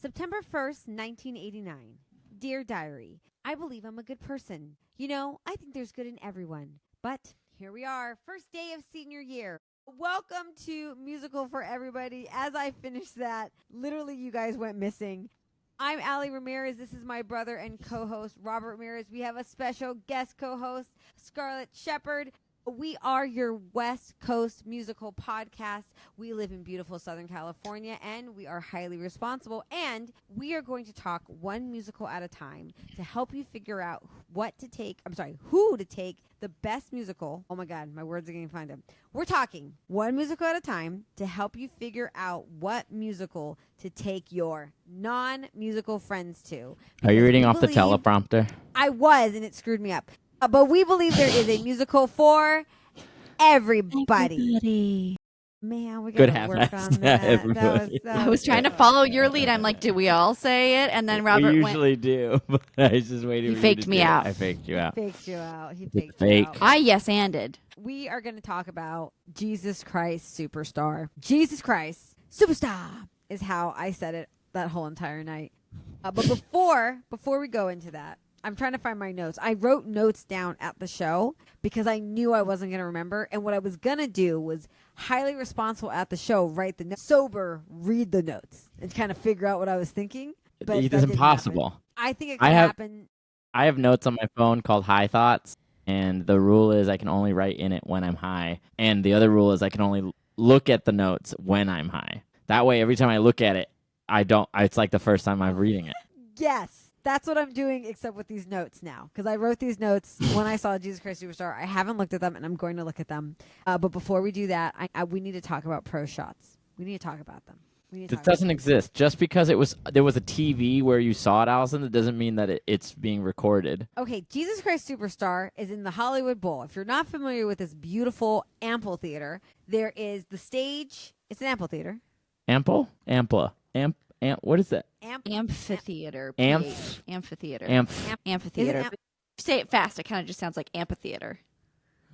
September 1st, 1989. Dear Diary, I believe I'm a good person. You know, I think there's good in everyone. But here we are, first day of senior year. Welcome to Musical for Everybody. As I finished that, literally you guys went missing. I'm Alli Ramirez. This is my brother and co-host, Robert Ramirez. We have a special guest co-host, Scarlet Sheppard. We are your West Coast musical podcast. We live in beautiful Southern California, and we are highly responsible. And we are going to talk one musical at a time to help you figure out who to take the best musical. Oh my God, my words are getting find them. We're talking one musical at a time to help you figure out what musical to take your non-musical friends to. Are you reading off the teleprompter? I was, and it screwed me up. But we believe there is a musical for everybody. Man, we got to work on that. I was trying to follow your lead. I'm like, did we all say it? And then Robert we usually do. But I was just waiting for you to faked me out. I faked you out. He faked you out. Fake. I yes-anded. We are going to talk about Jesus Christ Superstar. Jesus Christ Superstar is how I said it that whole entire night. But before we go into that, I'm trying to find my notes. I wrote notes down at the show because I knew I wasn't going to remember. And what I was going to do was highly responsible at the show, write the notes, sober, read the notes, and kind of figure out what I was thinking. But It's impossible. Happen. I think it could happen. I have notes on my phone called High Thoughts. And the rule is I can only write in it when I'm high. And the other rule is I can only look at the notes when I'm high. That way, every time I look at it, it's like the first time I'm reading it. Yes. That's what I'm doing, except with these notes now. Because I wrote these notes when I saw Jesus Christ Superstar. I haven't looked at them, and I'm going to look at them. But before we do that, we need to talk about pro shots. We need to talk about them. This doesn't exist. Just because there was a TV where you saw it, Allison, that doesn't mean that it's being recorded. Okay, Jesus Christ Superstar is in the Hollywood Bowl. If you're not familiar with this beautiful amphitheater, there is the stage. It's an amphitheater. What is that? Amphitheater. Amphitheater. Amphitheater. Say it fast. It kind of just sounds like amphitheater.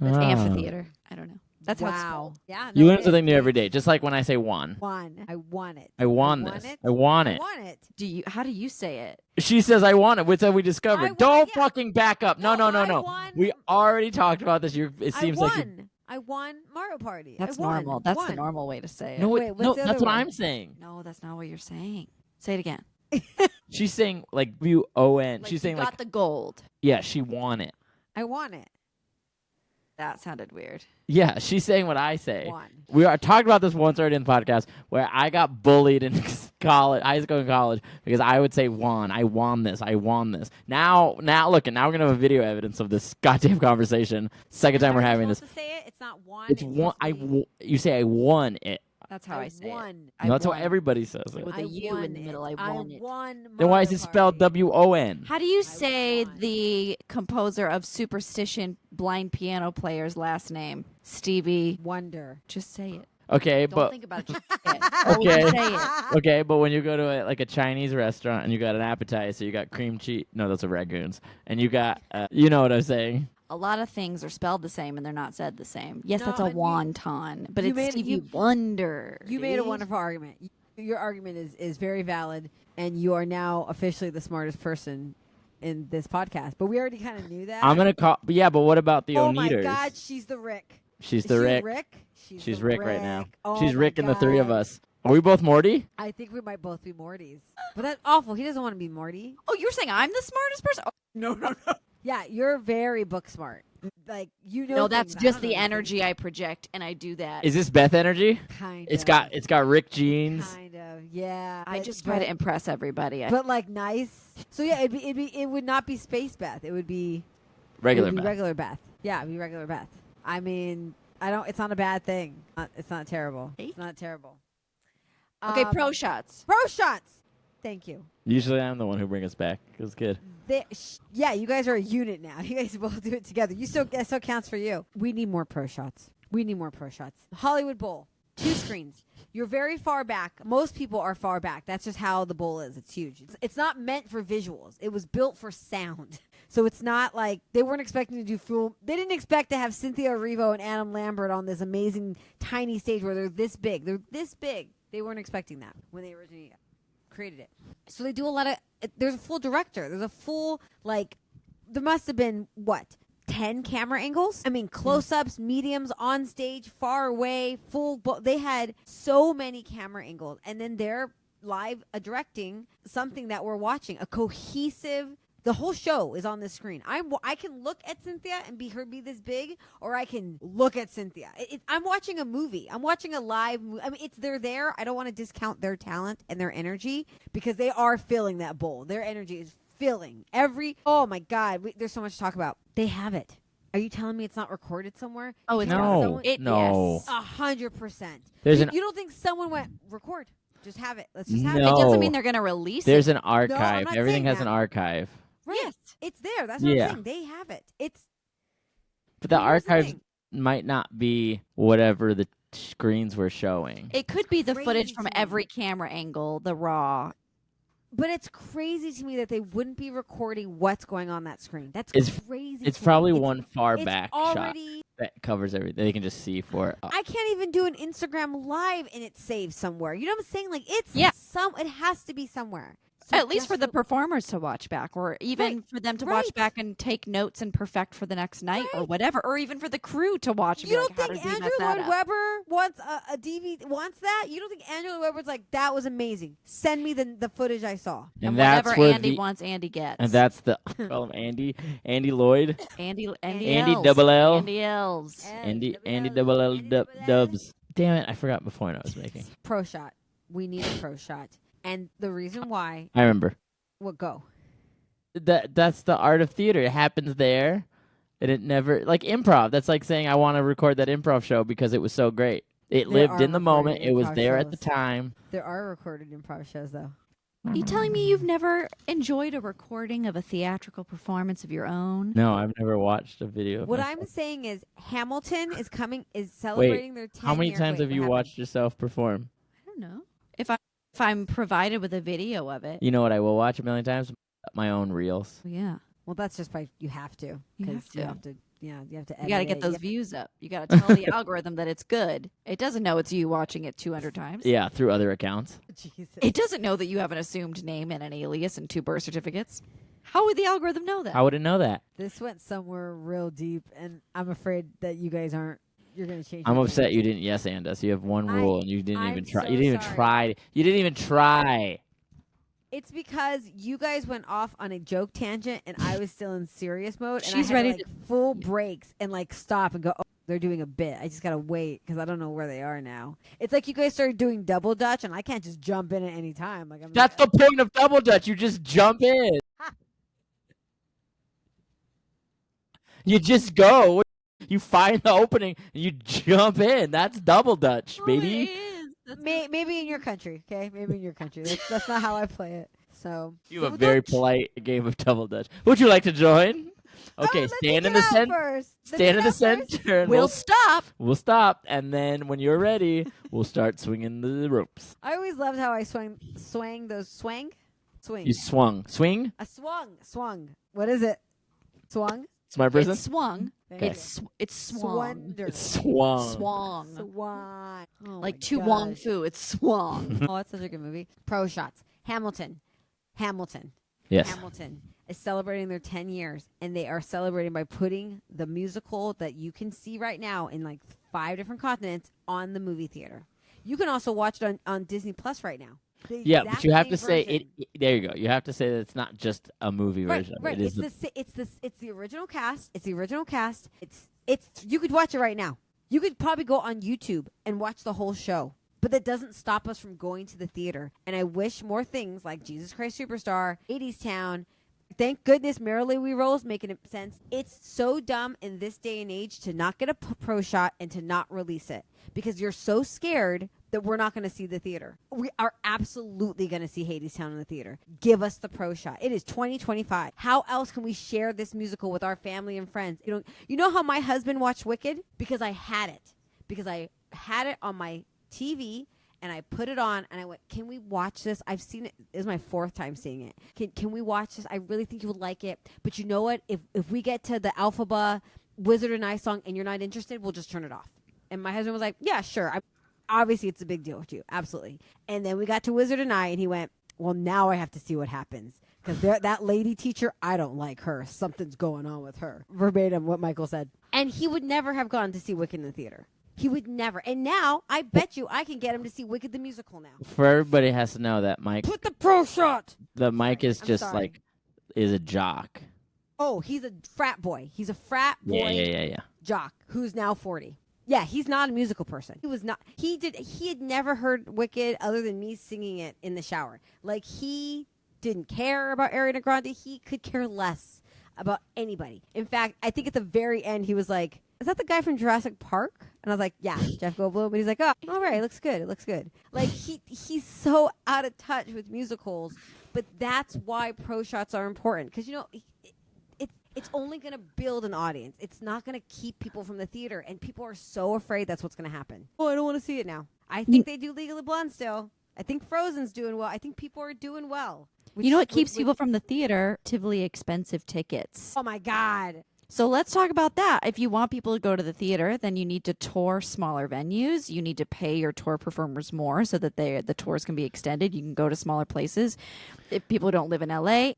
It's amphitheater. I don't know. That's how it's spelled. Yeah. You learn something new every day, just like when I say one. I want it. I want this. I want it. How do you say it? She says I want it. What's that we discovered? Don't fucking back up. No. Won. We already talked about this. It seems like I won Mario Party. That's normal. That's the normal way to say it. No, that's what I'm saying. No, that's not what you're saying. Say it again. She's saying like WON. She's saying got the gold. Yeah, she won it. I want it. That sounded weird. Yeah, she's saying what I say. Won. We are talked about this once already in the podcast where I got bullied in college, high school and college, because I would say won. I won this. I won this. Now we're gonna have a video evidence of this goddamn conversation. Second time we're having this. To say it? It's not won. It's one. You say I won it. That's how I say it. That's how everybody says it. With a U in the middle, I won it. Then why is it spelled WON? How do you say the composer of Superstition blind piano player's last name? Stevie Wonder. Just say it. Okay, Don't think about it. Just say it. Say it. Okay, but when you go to a Chinese restaurant and you got an appetizer, you got cream cheese. No, those are ragoons. And you got, you know what I'm saying. A lot of things are spelled the same and they're not said the same. Yes, that's a wonton, but you it's Stevie Wonder. You made a wonderful argument. Your argument is very valid, and you are now officially the smartest person in this podcast. But we already kind of knew that. I'm going to call... Yeah, but what about the Oneaters? Oh my God, she's the Rick. She's the Rick. She's Rick right now. She's Rick and the three of us. Are we both Morty? I think we might both be Mortys. But that's awful. He doesn't want to be Morty. Oh, you're saying I'm the smartest person? Oh, no. Yeah, you're very book smart. Like, you know. No, that's just the energy I project, and I do that. Is this Beth energy? Kind of. It's got Rick jeans. Kind of, yeah. I just try to impress everybody. But like nice. So yeah, it would not be Space Beth. It would be regular Beth. Regular Beth. Yeah, it'd be regular Beth. I mean, it's not a bad thing. It's not terrible. It's not terrible. Okay, pro shots. Pro shots. Thank you. Usually I'm the one who brings us back. It was good. Yeah, you guys are a unit now. You guys both do it together. That still counts for you. We need more pro shots. Hollywood Bowl. 2 screens. You're very far back. Most people are far back. That's just how the bowl is. It's huge. It's not meant for visuals. It was built for sound. So it's not like they weren't expecting to do full. They didn't expect to have Cynthia Erivo and Adam Lambert on this amazing tiny stage where they're this big. They weren't expecting that when they originally created it. So they do a lot of. There's a full director. There's a full there must have been 10 camera angles. I mean, close-ups, mediums, on stage, far away, full. They had so many camera angles, and then they're live directing something that we're watching, a cohesive. The whole show is on the screen. I can look at Cynthia and be this big, or I can look at Cynthia. I'm watching a movie. I'm watching a live movie. I mean, they're there. I don't want to discount their talent and their energy because they are filling that bowl. Their energy is filling oh my God, there's so much to talk about. They have it. Are you telling me it's not recorded somewhere? Oh, it's no. Yes. 100%. There's you don't think someone went record? Just have it. Let's just have it. It doesn't mean they're going to release There's it. an archive. No, Everything has that. an archive. Right. Yes. It's there. That's what I'm saying. They have it. But the Here's the archives thing. might not be whatever the screens were showing. It could be the Crazy footage from to me. every camera angle, the raw. But it's crazy to me that they wouldn't be recording what's going on that screen. That's crazy. It's to probably me. one far It's back already, shot that covers everything. They can just see for it. I can't even do an Instagram live and it's saved somewhere. You know what I'm saying? Like it has to be somewhere. So At least for the that's performers to watch back, or even Right. for them to Right. watch back and take notes and perfect for the next night or Right. whatever, or even for the crew to watch. And You be don't like, how think did we Andrew mess that Lloyd up? Webber wants a DVD? Wants that? You don't think Andrew Lloyd Webber's like that was amazing? Send me the footage I saw. And that's whatever where Andy wants, Andy gets. And that's the call him Andy Lloyd, Andy Andy L's. double L. Andy L's. Andy double L dubs. Damn it! I forgot the point I was making. Pro shot. We need a pro shot, and the reason why. I remember. What go? That's the art of theater. It happens there, and it never like improv. That's like saying I want to record that improv show because it was so great. It There lived are in the moment. recorded It was improv there at the shows. time. There are recorded improv shows though. Are you telling me you've never enjoyed a recording of a theatrical performance of your own? No, I've never watched a video. Of What myself. I'm saying is Hamilton is celebrating their 10 How many year- times wait, have what you happened? watched yourself perform? I don't know. If I'm provided with a video of it. You know what I will watch a million times? My own reels. Yeah. Well, that's just you have to. You 'cause have You to. have to. Yeah, you have to. You got to edit get it. those You views up. You got to tell the algorithm that it's good. It doesn't know it's you watching it 200 times. Yeah, through other accounts. Jesus. It doesn't know that you have an assumed name and an alias and 2 birth certificates. How would the algorithm know that? How would it know that? This went somewhere real deep, and I'm afraid that you guys aren't. You're gonna change. I'm your upset plans. you didn't yes and us. You have one rule and you didn't I'm even try. so You didn't even sorry. try. You didn't even try. It's because you guys went off on a joke tangent, and I was still in serious mode. And She's I had ready to, full breaks and stop and go. Oh, they're doing a bit. I just gotta wait because I don't know where they are now. It's like you guys started doing double dutch, and I can't just jump in at any time. Like I'm. That's the point of double dutch. You just jump in. You just go. You find the opening and you jump in. That's double dutch, baby. Maybe in your country, okay? Maybe in your country. That's not how I play it. So You have a Double very dutch. polite game of double dutch. Would you like to join? Okay, let's stand in get the out center. first. Let's Stand in get the out first. center. And We'll stop. We'll stop, and then when you're ready, we'll start swinging the ropes. I always loved how I swing. You swung, swing. A swung. What is it? Swung. Smart person. It's swung. There you It's swung. Swunder. It's swung. Swung. Swung. Oh Like my Tu Wong gosh. Fu. It's swung. Oh, that's such a good movie. Pro shots. Hamilton. Yes. Hamilton is celebrating their 10 years, and they are celebrating by putting the musical that you can see right now in 5 different continents on the movie theater. You can also watch it on Disney Plus right now. The Yeah, but exact you have same to say version. it. There you go. You have to say that it's not just a movie version. Right. It is It's the original cast. It's the original cast. It's you could watch it right now. You could probably go on YouTube and watch the whole show. But that doesn't stop us from going to the theater. And I wish more things like Jesus Christ Superstar, 80s Town. Thank goodness Merrily We Roll is making sense. It's so dumb in this day and age to not get a pro shot and to not release it because you're so scared that we're not going to see the theater. We are absolutely going to see Hades Town in the theater. Give us the pro shot. It is 2025. How else can we share this musical with our family and friends? You know how my husband watched Wicked? Because I had it. Because I had it on my TV and I put it on and I went, can we watch this? I've seen it. This is my 4th time seeing it. Can we watch this? I really think you would like it. But you know what? If we get to the Alphaba Wizard and I song and you're not interested, we'll just turn it off. And my husband was like, yeah, sure. Obviously, it's a big deal to you. Absolutely. And then we got to Wizard and I and he went, well, now I have to see what happens. Because that lady teacher, I don't like her. Something's going on with her. Verbatim what Michael said. And he would never have gone to see Wicked in the theater. He would never. And now, I bet you I can get him to see Wicked the musical now. For everybody has to know that Mike... Put the pro shot! The Mike is just is a jock. Oh, he's a frat boy. He's a frat boy Yeah. jock who's now 40. Yeah, he's not a musical person. He was not. He had never heard Wicked other than me singing it in the shower. Like, he didn't care about Ariana Grande. He could care less about anybody. In fact, I think at the very end, he was like, is that the guy from Jurassic Park? And I was like, yeah, Jeff Goldblum. And he's like, oh, all right, it looks good. It looks good. Like, he's so out of touch with musicals. But that's why pro shots are important. Because, you know, it's only going to build an audience. It's not going to keep people from the theater. And people are so afraid that's what's going to happen. Oh, I don't want to see it now. I think they do Legally Blonde still. I think Frozen's doing well. I think people are doing well. You know what keeps people from the theater? Relatively expensive tickets. Oh, my God. So let's talk about that. If you want people to go to the theater, then you need to tour smaller venues. You need to pay your tour performers more so that the tours can be extended. You can go to smaller places. If people don't live in LA,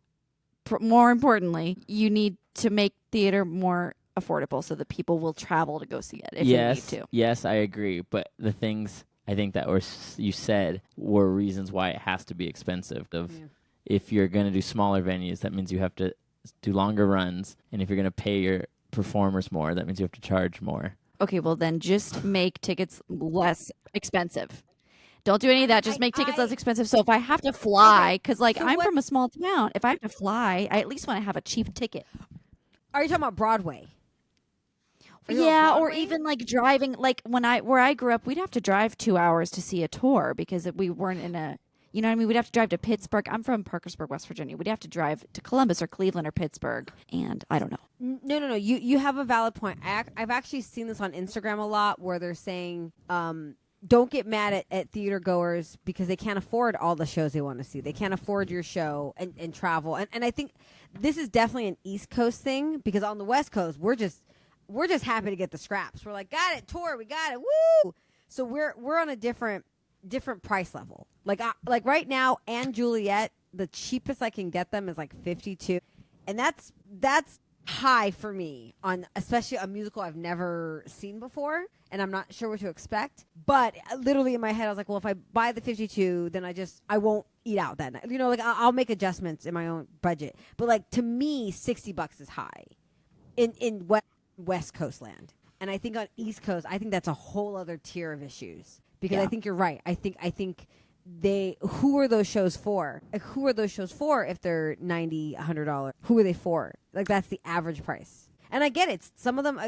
more importantly, you need to make theater more affordable so that people will travel to go see it if they need to. Yes, I agree. But the things I think that you said were reasons why it has to be expensive. If you're going to do smaller venues, that means you have to do longer runs. And if you're going to pay your performers more, that means you have to charge more. Okay, well then just make tickets less expensive. Don't do any of that. Just make tickets less expensive. So if I have to fly, because I'm from a small town, if I have to fly, I at least want to have a cheap ticket. Are you talking about Broadway? Yeah, or even like driving. Like where I grew up, we'd have to drive 2 hours to see a tour because we weren't in a. You know what I mean? We'd have to drive to Pittsburgh. I'm from Parkersburg, West Virginia. We'd have to drive to Columbus or Cleveland or Pittsburgh. And I don't know. No. You have a valid point. I've actually seen this on Instagram a lot where they're saying, don't get mad at theater goers because they can't afford all the shows they want to see. They can't afford your show and travel. And I think this is definitely an East Coast thing because on the West Coast, we're just happy to get the scraps. We're like, got it, tour, we got it, woo! So we're on a different price level. Like right now, Anne Juliet, the cheapest I can get them is like $52, and that's high for me on especially a musical I've never seen before, and I'm not sure what to expect. But literally in my head, I was like, well, if I buy the $52, then I won't eat out that night. You know, like I'll make adjustments in my own budget. But like to me, $60 is high in West Coast land, and I think on East Coast, I think that's a whole other tier of issues. Because I think you're right. I think who are those shows for? Like, who are those shows for if they're $90, $100? Who are they for? Like, that's the average price. And I get it. Some of them,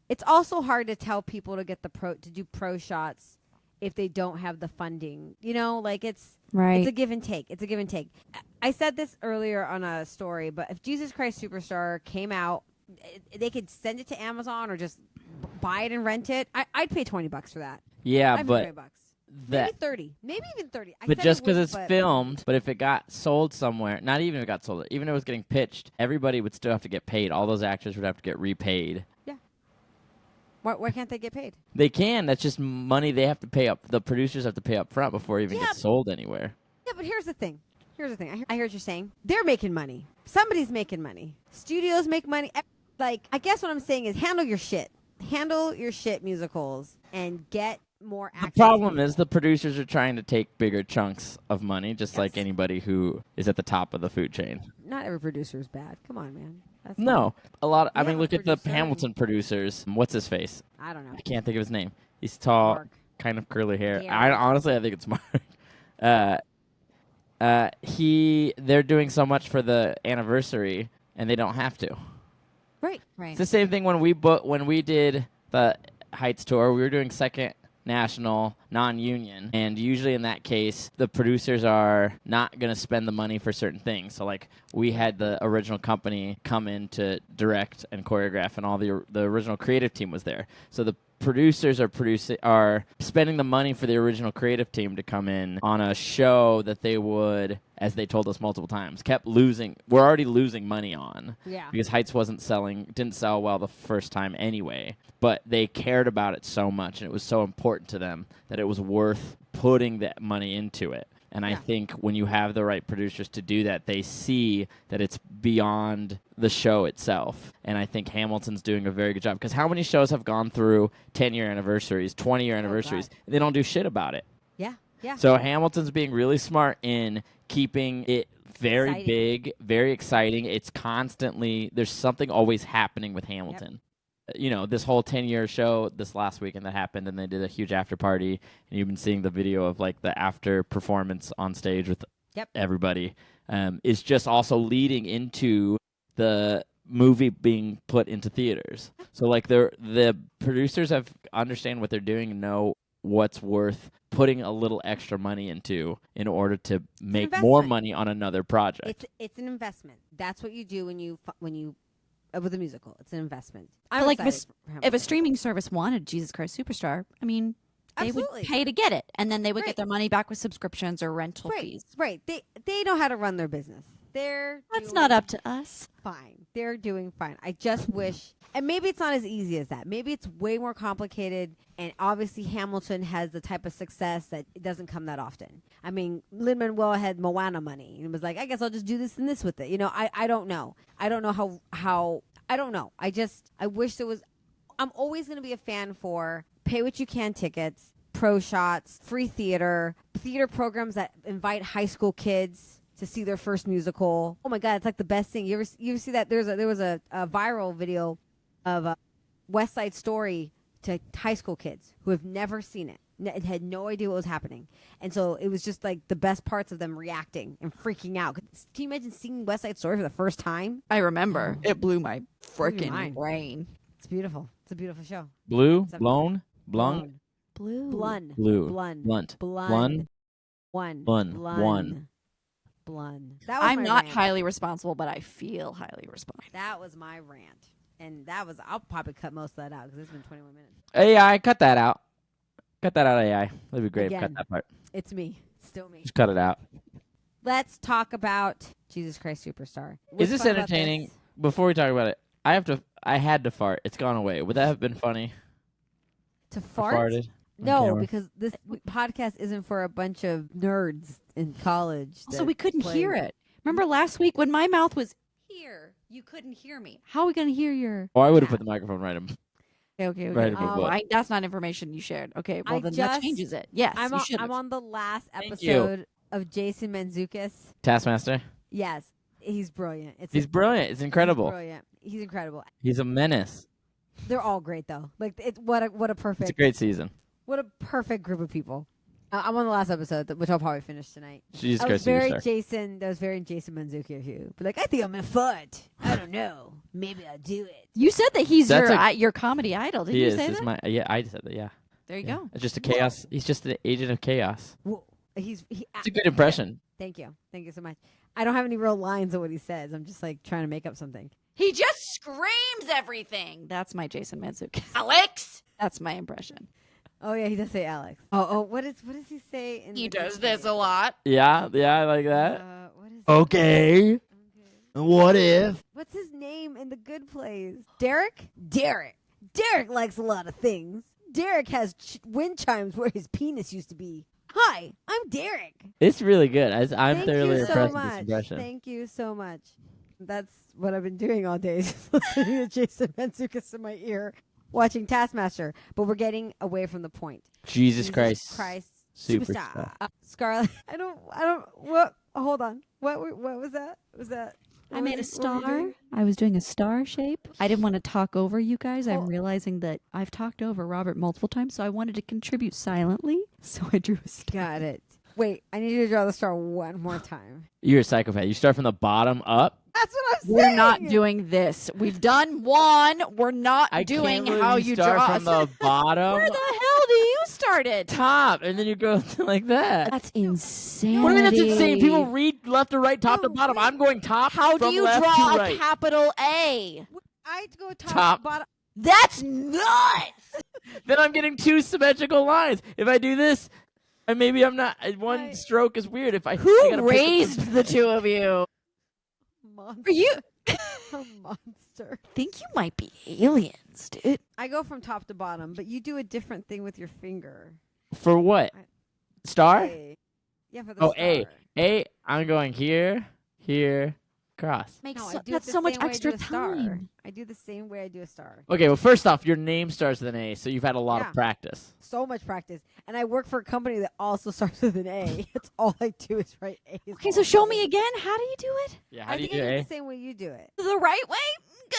it's also hard to tell people to get to do pro shots if they don't have the funding. You know, like it's a give and take. It's a give and take. I said this earlier on a story, but if Jesus Christ Superstar came out, they could send it to Amazon or just buy it and rent it. I'd pay $20 for that. Yeah, but $20. Maybe 30, maybe even 30. But just because it's filmed, but if it got sold somewhere, not even if it got sold, even if it was getting pitched, everybody would still have to get paid. All those actors would have to get repaid. Yeah. Why can't they get paid? They can. That's just money they have to pay up. The producers have to pay up front before it even gets sold anywhere. Yeah, but here's the thing. I hear what you're saying. They're making money. Somebody's making money. Studios make money. Like, I guess what I'm saying is handle your shit. Handle your shit, musicals, and get more access. The problem is the producers are trying to take bigger chunks of money, just like anybody who is at the top of the food chain. Not every producer is bad. Come on, man. That's no. A lot. I mean, look at the Hamilton producers. What's his face? I don't know. I can't think of his name. He's tall, Mark. kind of curly hair. Yeah. Honestly, I think it's Mark. They're doing so much for the anniversary, and they don't have to. Right. It's the same thing when we did the Heights tour. We were doing second national, non-union, and usually in that case, the producers are not going to spend the money for certain things. So, like, we had the original company come in to direct and choreograph, and all the original creative team was there. So the producers are spending the money for the original creative team to come in on a show that they would, as they told us multiple times, kept losing. We're already losing money on. Yeah. Because Heights didn't sell well the first time anyway. But they cared about it so much, and it was so important to them that it was worth putting that money into it. And I think when you have the right producers to do that, they see that it's beyond the show itself. And I think Hamilton's doing a very good job. Because how many shows have gone through 10-year anniversaries, 20-year anniversaries, and they don't do shit about it? Yeah, yeah. So Hamilton's being really smart in keeping it very big, very exciting. It's constantly, there's something always happening with Hamilton. You know, this whole 10-year show this last weekend that happened, and they did a huge after party, and you've been seeing the video of like the after performance on stage with everybody, is just also leading into the movie being put into theaters. So like the producers have understand what they're doing and know what's worth putting a little extra money into in order to make more money on another project. It's an investment. That's what you do when you with a musical. It's an investment. But like if a streaming service wanted Jesus Christ Superstar, I mean, they would pay to get it, and then they would get their money back with subscriptions or rental fees. Right. They know how to run their business. That's not up to us. Fine. They're doing fine. I just wish, and maybe it's not as easy as that. Maybe it's way more complicated, and obviously Hamilton has the type of success that it doesn't come that often. I mean, Lin-Manuel had Moana money, and was like, I guess I'll just do this and this with it. You know, I don't know. I don't know how, I don't know. I wish there was, I'm always going to be a fan for pay what you can tickets, pro shots, free theater programs that invite high school kids to see their first musical. Oh my God, it's like the best thing. You ever see that? There was a viral video of a West Side Story to high school kids who have never seen it. Had no idea what was happening. And so it was just like the best parts of them reacting and freaking out. Can you imagine seeing West Side Story for the first time? I remember. It blew my freaking brain. It's beautiful. It's a beautiful show. Blue, blown, blung, blue, blun, blue, blunt, blunt, blun, one, blun. That was I'm my not rant. highly responsible, but I feel highly responsible. That was my rant. And I'll probably cut most of that out because it's been 21 minutes. AI, cut that out. Cut that out, AI. That'd be great if you cut that part. It's me. Still me. Just cut it out. Let's talk about Jesus Christ Superstar. Is this entertaining? Before we talk about it, I had to fart. It's gone away. Would that have been funny? To fart? Farted? No, because this podcast isn't for a bunch of nerds in college. So we couldn't hear it. Remember last week when my mouth was here, you couldn't hear me. How are we going to hear your... Oh, I would have put the microphone right in. Okay. Right, that's not information you shared. Okay, well, then that changes it. Yes, I'm on the last episode of Jason Mantzoukas. Taskmaster? Yes. He's brilliant. He's brilliant. It's incredible. He's brilliant. He's incredible. He's a menace. They're all great, though. Like, what a perfect... It's a great season. What a perfect group of people. I'm on the last episode, which I'll probably finish tonight. Jesus That was Christ very Superstar. Jason Mantzoukas of you. But like, I think I'm gonna fart. I don't know. Maybe I'll do it. You said that he's your comedy idol. Did you say that? I said that. Yeah. There you go. It's just a chaos. He's just an agent of chaos. Whoa. It's a good impression. Thank you so much. I don't have any real lines of what he says. I'm just like trying to make up something. He just screams everything. That's my Jason Mantzoukas. Alex. That's my impression. Oh yeah, he does say Alex. Oh, what does he say? He does this a lot. Yeah, I like that. What is okay. What if? What's his name in The Good Place? Derek. Derek likes a lot of things. Derek has wind chimes where his penis used to be. Hi, I'm Derek. It's really good. I'm thoroughly impressed with much. this impression. Thank you so much. That's what I've been doing all day, just listening to Jason Mantzoukas in my ear, watching Taskmaster. But we're getting away from the point. Jesus Christ Superstar. Scarlet. I don't. What? Hold on. What was that? Was that? I made a star. I was doing a star shape. I didn't want to talk over you guys. I'm realizing that I've talked over Robert multiple times, so I wanted to contribute silently. So I drew a star. Got it. Wait, I need you to draw the star one more time. You're a psychopath. You start from the bottom up. That's what I'm saying. We're not doing this. We've done one. We're not doing how you start draw from the bottom. Where the hell do you start it? Top, and then you go like that. That's insane. What do you mean that's insane? People read left to right, top to bottom. I'm going top. How do you draw a capital A? I go top, bottom. That's nuts. Then I'm getting two symmetrical lines. If I do this, and maybe I'm not. One stroke is weird. Who raised the two of you? Monster. Are you a monster? I think you might be aliens, dude. I go from top to bottom, but you do a different thing with your finger. For what? Star? A. Yeah, for the Oh, star. A. I'm going here, cross. Makes No, I so, do it that's the so much same way I extra do a star. time. I do the same way I do a star. Okay, well, first off, your name starts with an A, so you've had a lot Yeah. of practice. So much practice. And I work for a company that also starts with an A. That's all I do is write A's. Okay, so show me again. How do you do it? Yeah, how I do you think do I do A? the same way you do it. The right way?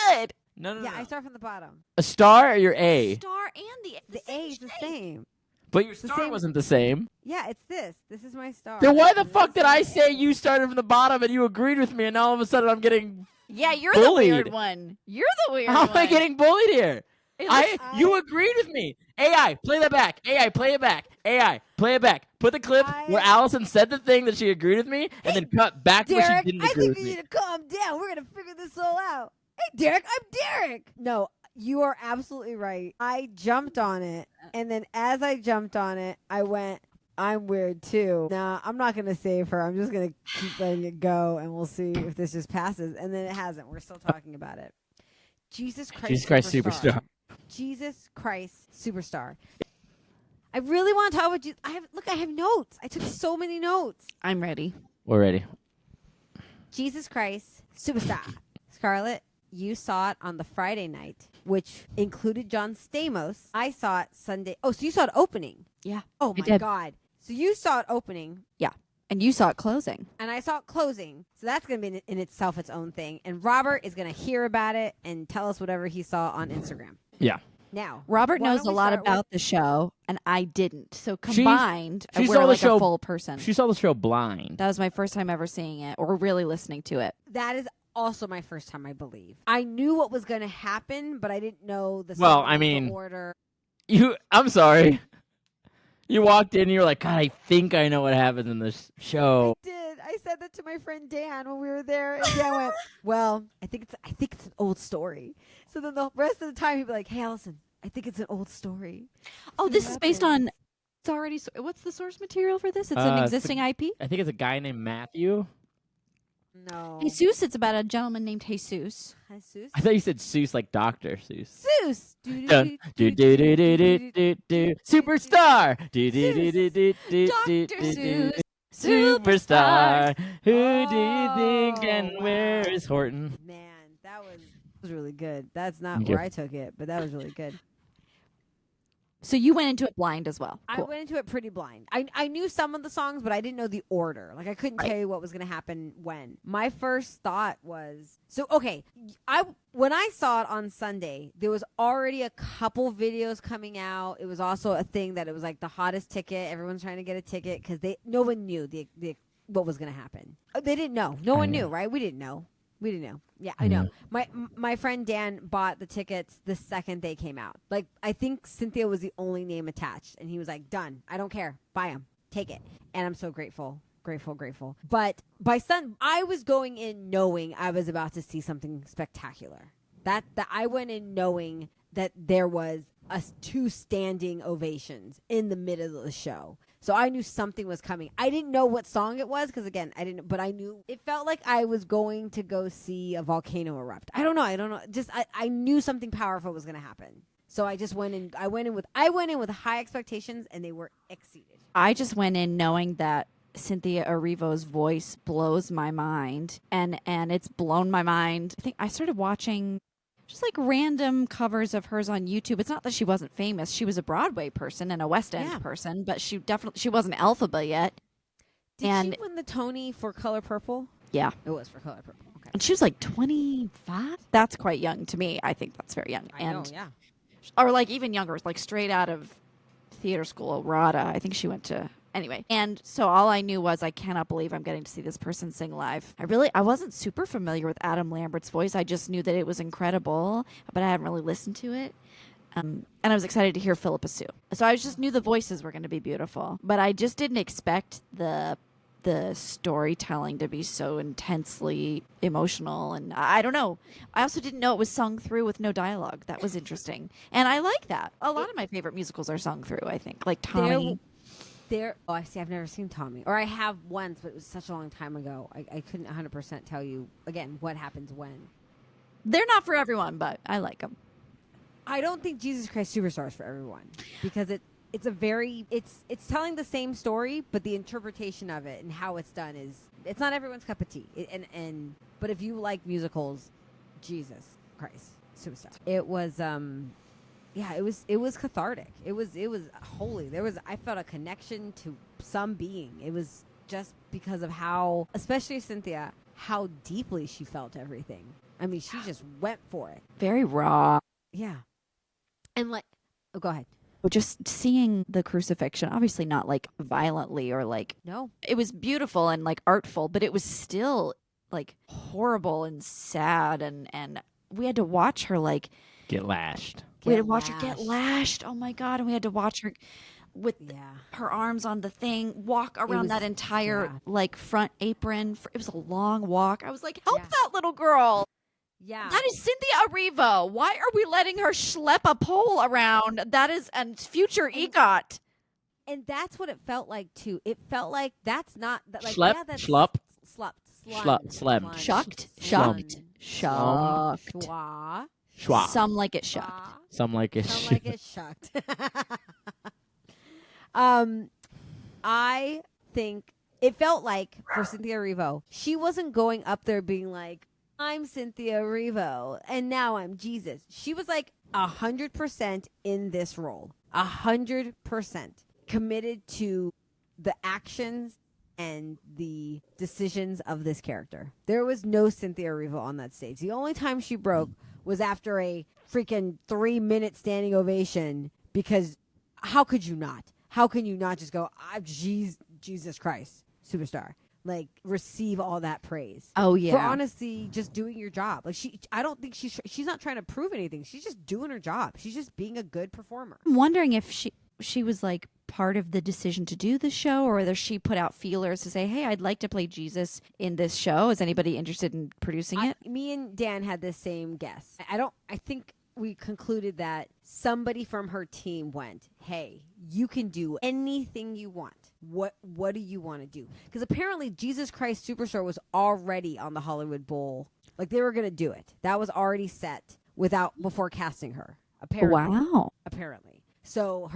Good. No. Yeah, I start from the bottom. A star or your A? Star and the The A is the same. But your the star same- wasn't the same. Yeah, it's this. This is my star. Then why the This fuck is did my I A. say you started from the bottom and you agreed with me, and now all of a sudden I'm getting... Yeah, you're Bullied. the weird one. You're the weird How one. am I getting bullied here? It You agreed with me. AI, play that back. AI, play it back. AI, play it back. Put the clip where Allison said the thing that she agreed with me, and then cut back to where Derek, she didn't I agree think with you me. need to calm down. We're going to figure this all out. Hey, Derek, I'm Derek. No, you are absolutely right. I jumped on it, and then as I jumped on it, I went, I'm weird too. Nah, I'm not going to save her. I'm just going to keep letting it go, and we'll see if this just passes. And then it hasn't. We're still talking about it. Jesus Christ Superstar. Jesus Christ Superstar. I really want to talk about you. I have notes. I took so many notes. I'm ready. We're ready. Jesus Christ Superstar. Scarlett, you saw it on the Friday night, which included John Stamos. I saw it Sunday. Oh, so you saw it opening. Yeah. Oh, I my did. God. So you saw it opening, And you saw it closing. and I saw it closing. So that's going to be in itself its own thing. And Robert is going to hear about it and tell us whatever he saw on Instagram. Yeah. Now, Robert why knows don't a we lot start about with- the show, and I didn't. So combined, she we're saw the like show- a full person. She saw the show blind. That was my first time ever seeing it or really listening to it. That is also my first time, I believe. I knew what was going to happen, but I didn't know the Well, song, I mean- the order. I'm sorry. You walked in and you were like, God, I think I know what happens in this show. I did. I said that to my friend Dan when we were there, and Dan went, "Well, I think it's an old story." So then the rest of the time he'd be like, "Hey, Allison, I think it's an old story." Oh, So this is what based happens? on. It's already. What's the source material for this? It's an It's existing IP. I think it's a guy named Matthew. No. Jesus. It's about a gentleman named Jesus. Jesus. I thought you said Seuss like Dr. Seuss. Seuss. Dun, do, do, do, do, do, do, do. Superstar. Do, do, do, do, do, do, do, Dr. do, do. Seuss. Superstar. Who do you think and Oh, where wow. is Horton? Man, that was really good. That's not Thank where you. I took it, but that was really good. So you went into it blind as well. I Cool. went into it pretty blind. I knew some of the songs, but I didn't know the order. Like I couldn't Right. tell you what was going to happen when. My first thought was when I saw it on Sunday, there was already a couple videos coming out. It was also a thing that it was like the hottest ticket. Everyone's trying to get a ticket because no one knew the what was going to happen. They didn't know. No one knew, right? We didn't know. We didn't know. Yeah, I know. My friend Dan bought the tickets the second they came out. Like, I think Cynthia was the only name attached. And he was like, done. I don't care. Buy them. Take it. And I'm so grateful. Grateful. But I was going in knowing I was about to see something spectacular. That I went in knowing that there was two standing ovations in the middle of the show. So I knew something was coming. I didn't know what song it was because, again, I didn't. But I knew it felt like I was going to go see a volcano erupt. I don't know. Just I knew something powerful was going to happen. So I just went in. I went in with high expectations, and they were exceeded. I just went in knowing that Cynthia Erivo's voice blows my mind, and it's blown my mind. I think I started watching just like random covers of hers on YouTube. It's not that she wasn't famous. She was a Broadway person and a West End person, but she wasn't Elphaba yet. Did she win the Tony for Color Purple? Yeah. It was for Color Purple. Okay. And she was like 25. That's quite young to me. I think that's very young. I know, yeah. Or like even younger, like straight out of theater school, RADA. I think she went to anyway. And so all I knew was I cannot believe I'm getting to see this person sing live. I wasn't super familiar with Adam Lambert's voice. I just knew that it was incredible, but I hadn't really listened to it. And I was excited to hear Philippa Sue. So I just knew the voices were going to be beautiful, but I just didn't expect the storytelling to be so intensely emotional. And I don't know. I also didn't know it was sung through with no dialogue. That was interesting. And I like that. A lot of my favorite musicals are sung through, I think. Like Tommy. I see. I've never seen Tommy, or I have once, but it was such a long time ago. I couldn't 100% tell you again what happens when. They're not for everyone, but I like them. I don't think Jesus Christ Superstar is for everyone because it's a very it's telling the same story, but the interpretation of it and how it's done it's not everyone's cup of tea. But if you like musicals, Jesus Christ, superstar. It was it was cathartic. It was holy. I felt a connection to some being. It was just because of how, especially Cynthia, how deeply she felt everything. I mean, she just went for it. Very raw. Yeah. And go ahead. But just seeing the crucifixion, obviously not like violently or like, no, it was beautiful and like artful, but it was still like horrible and sad. And we had to watch her like get lashed. We had to watch her get lashed. Oh my God. And we had to watch her with her arms on the thing, walk around that entire like front apron. It was a long walk. I was like, help that little girl. Yeah. That is Cynthia Erivo. Why are we letting her schlep a pole around? That is a future EGOT. And that's what it felt like too. It felt like that's not like Schlep, that's schlup, slum, shucked, schwa. Schwa. Some like it shucked. Some like it shucked. I think it felt like for Cynthia Erivo, she wasn't going up there being like, I'm Cynthia Erivo, and now I'm Jesus. She was like 100% in this role, 100% committed to the actions and the decisions of this character. There was no Cynthia Erivo on that stage. The only time she broke was after a freaking 3-minute standing ovation, because how could you not? How can you not just go, Jesus Christ, superstar? Like, receive all that praise. Oh, yeah. For honestly just doing your job. Like, I don't think she's not trying to prove anything. She's just doing her job. She's just being a good performer. I'm wondering if she was like part of the decision to do the show, or whether she put out feelers to say, hey, I'd like to play Jesus in this show. Is anybody interested in producing it? Me and Dan had the same guess. I think we concluded that somebody from her team went, hey, you can do anything you want. What do you want to do? Because apparently Jesus Christ Superstar was already on the Hollywood Bowl. Like, they were going to do it. That was already set before casting her. Apparently. Wow. Apparently. So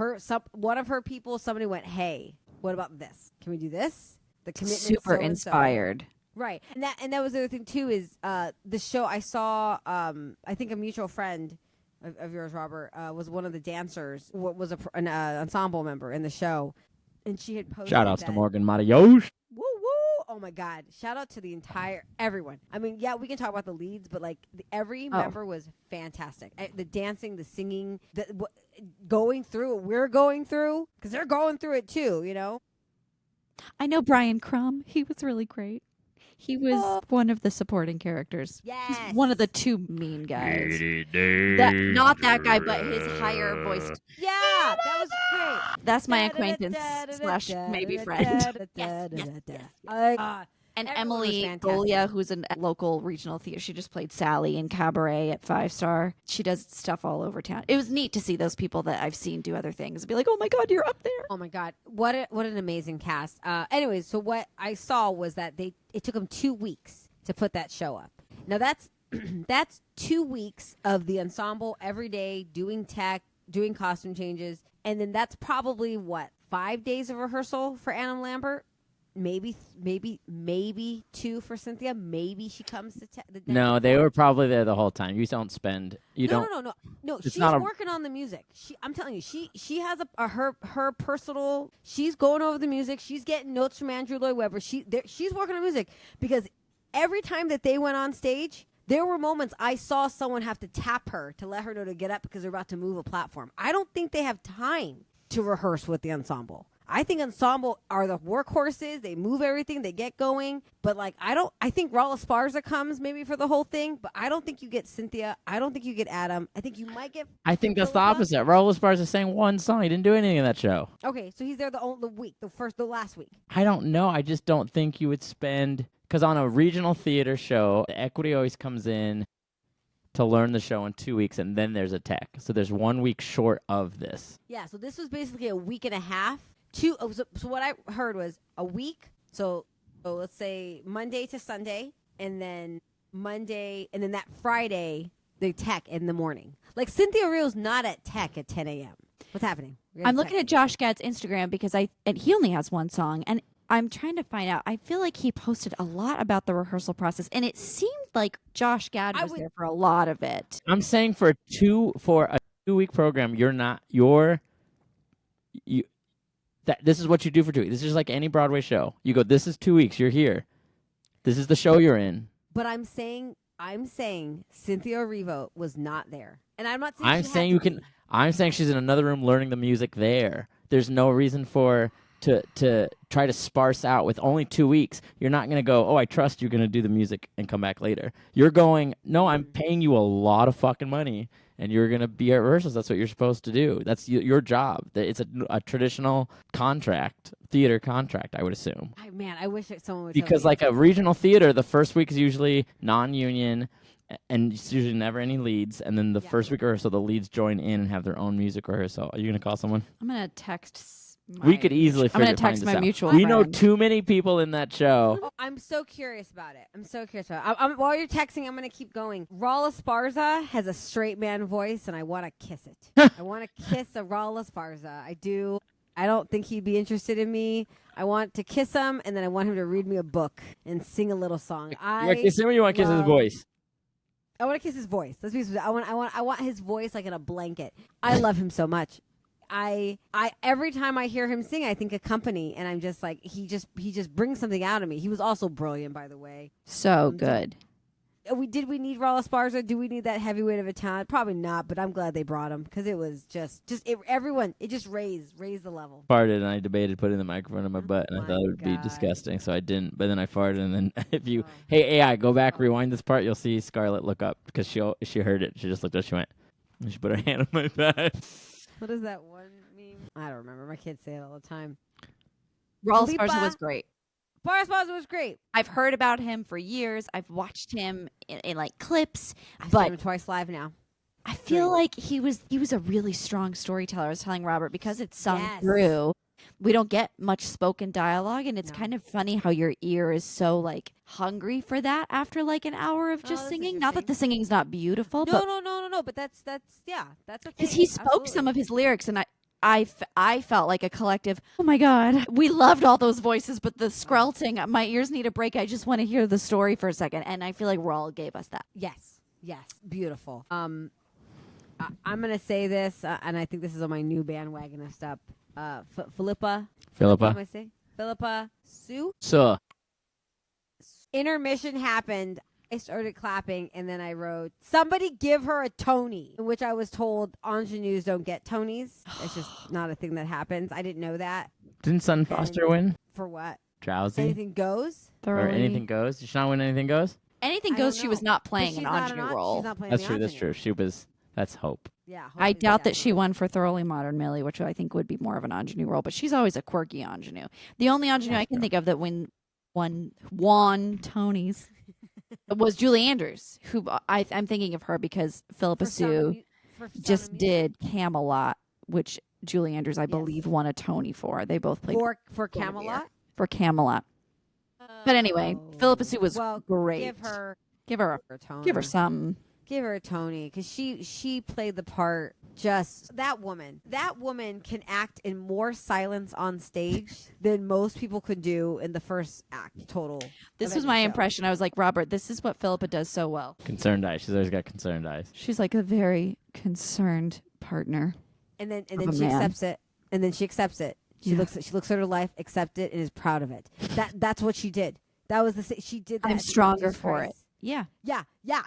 one of her people, somebody went, hey, what about this? Can we do this? The commitment super inspired. Right. And that was the other thing too, is the show I saw, I think a mutual friend of yours, Robert, was one of the dancers, was an ensemble member in the show. And she had posted shout outs to Morgan Marios. Woo woo! Oh my God! Shout out to the entire everyone. I mean, yeah, we can talk about the leads, but like every member was fantastic. The dancing, the singing, going through what we're going through, because they're going through it too. You know. I know Brian Crumb. He was really great. He was one of the supporting characters. Yes. He's one of the two mean guys. Not that guy, but his higher voice. Yeah, that was great. That's my acquaintance / maybe friend. Yes. And Emily Golia, who's a local regional theater. She just played Sally in Cabaret at 5 Star. She does stuff all over town. It was neat to see those people that I've seen do other things and be like, oh my God, you're up there. Oh my God. What an amazing cast. Anyways, so what I saw was that it took them 2 weeks to put that show up. Now that's 2 weeks of the ensemble every day doing tech, doing costume changes. And then that's probably 5 days of rehearsal for Anna Lambert? Maybe 2 for Cynthia. Maybe she comes to No, they were probably there the whole time. You don't spend. No. She's working on the music. I'm telling you, she has her personal. She's going over the music. She's getting notes from Andrew Lloyd Webber. She's working on music, because every time that they went on stage, there were moments I saw someone have to tap her to let her know to get up because they're about to move a platform. I don't think they have time to rehearse with the ensemble. I think ensemble are the workhorses. They move everything. They get going. But I think Raul Esparza comes maybe for the whole thing. But I don't think you get Cynthia. I don't think you get Adam. I think you might get. I think that's the opposite. Raul Esparza sang one song. He didn't do anything in that show. Okay, so he's there the last week. I don't know. I just don't think you would spend, because on a regional theater show, the equity always comes in to learn the show in 2 weeks, and then there's a tech. So there's 1 week short of this. Yeah. So this was basically a week and a half. So what I heard was a week. So let's say Monday to Sunday, and then that Friday, the tech in the morning. Like, Cynthia Erivo's not at tech at 10 a.m. What's happening? I'm looking at Josh Gad's Instagram because and he only has one song, and I'm trying to find out. I feel like he posted a lot about the rehearsal process, and it seemed like Josh Gad was there for a lot of it. I'm saying for a 2-week program, this is what you do for 2 weeks. This is like any Broadway show. You go, this is 2 weeks. You're here. This is the show you're in. But I'm saying Cynthia Erivo was not there, and I'm not saying. I'm saying she's in another room learning the music there. There's no reason to try to sparse out with only 2 weeks. You're not going to go, oh, I trust you're going to do the music and come back later. You're going, no, I'm paying you a lot of fucking money, and you're going to be at rehearsals. That's what you're supposed to do. That's your job. It's a traditional theater contract, I would assume. I wish someone would. Because like a regional theater, the first week is usually non-union, and it's usually never any leads. And then the first week rehearsal, the leads join in and have their own music rehearsal. Are you going to call someone? I'm going to text. We could easily I'm going to text my mutual friend. We know too many people in that show. Oh, I'm so curious about it. While you're texting, I'm going to keep going. Raul Esparza has a straight man voice, and I want to kiss it. I want to kiss a Raul Esparza. I do. I don't think he'd be interested in me. I want to kiss him, and then I want him to read me a book and sing a little song. You want to kiss him or you want to kiss his voice? I want to kiss his voice. Let's be. I want his voice like in a blanket. I love him so much. I every time I hear him sing, I think of Company, and I'm just like, he just brings something out of me. He was also brilliant, by the way. So good. We need Raul Esparza? Do we need that heavyweight of a talent? Probably not, but I'm glad they brought him because it was everyone. It just raised the level. Farted and I debated putting the microphone in my butt, and I thought it would be disgusting, so I didn't. But then I farted, and then hey AI, go back, rewind this part. You'll see Scarlet look up because she heard it. She just looked up. She went. And she put her hand on my back. What is that one meme? I don't remember. My kids say it all the time. Raul Esparza was great. Raul Esparza was great. I've heard about him for years. I've watched him in like clips. I've seen him twice live now. I feel like he was a really strong storyteller. I was telling Robert, because it's sung through, we don't get much spoken dialogue, and it's kind of funny how your ear is so like hungry for that after like an hour of just singing. Not that the singing's not beautiful. No. But that's a thing. Because he spoke some of his lyrics, and I felt like a collective, oh my God, we loved all those voices, but the skrelting, my ears need a break. I just want to hear the story for a second. And I feel like Raul gave us that. Yes. Beautiful. I'm going to say this, and I think this is on my new bandwagon of stuff. Philippa Sue. So. Intermission happened. I started clapping, and then I wrote, somebody give her a Tony, in which I was told ingenues don't get Tonys. It's just not a thing that happens. I didn't know that. Didn't Sutton Foster win? For what? Drowsy? Anything Goes? Or Anything Goes? Did she not win Anything Goes? Anything Goes, she was not playing an ingenue role. She's not playing That's true. She was, that's Hope. Yeah. I doubt that she won for Thoroughly Modern Millie, which I think would be more of an ingenue role, but she's always a quirky ingenue. The only ingenue I can think of that won Tonys was Julie Andrews, who I'm thinking of her because Philippa Sue just did Camelot, which Julie Andrews, I believe, won a Tony for. They both played for Camelot. For Camelot. But anyway, Philippa Sue was great. Give her some. Give her a Tony, because she played the part. Just that woman can act in more silence on stage than most people could do in the first act total. This was my impression. I was like, Robert, this is what Philippa does so well. Concerned eyes. She's always got concerned eyes. She's like a very concerned partner. And then she accepts it. And then she accepts it. She looks at her life, accept it, and is proud of it. That's what she did. That was she did that. I'm stronger for it. Yeah,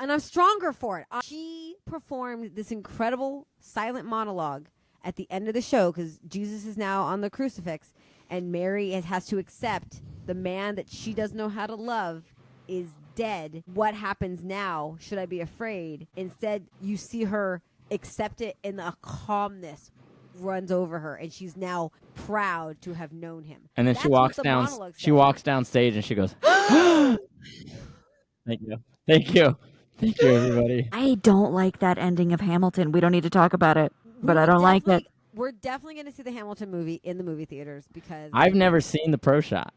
and I'm stronger for it. She performed this incredible silent monologue at the end of the show because Jesus is now on the crucifix, and Mary has to accept the man that she doesn't know how to love is dead. What happens now? Should I be afraid? Instead, you see her accept it, and a calmness runs over her, and she's now proud to have known him. And then she walks down. She walks down stage, and she goes. Thank you, everybody. I don't like that ending of Hamilton. We don't need to talk about it, but I don't like it. We're definitely going to see the Hamilton movie in the movie theaters because I've never seen the pro shot.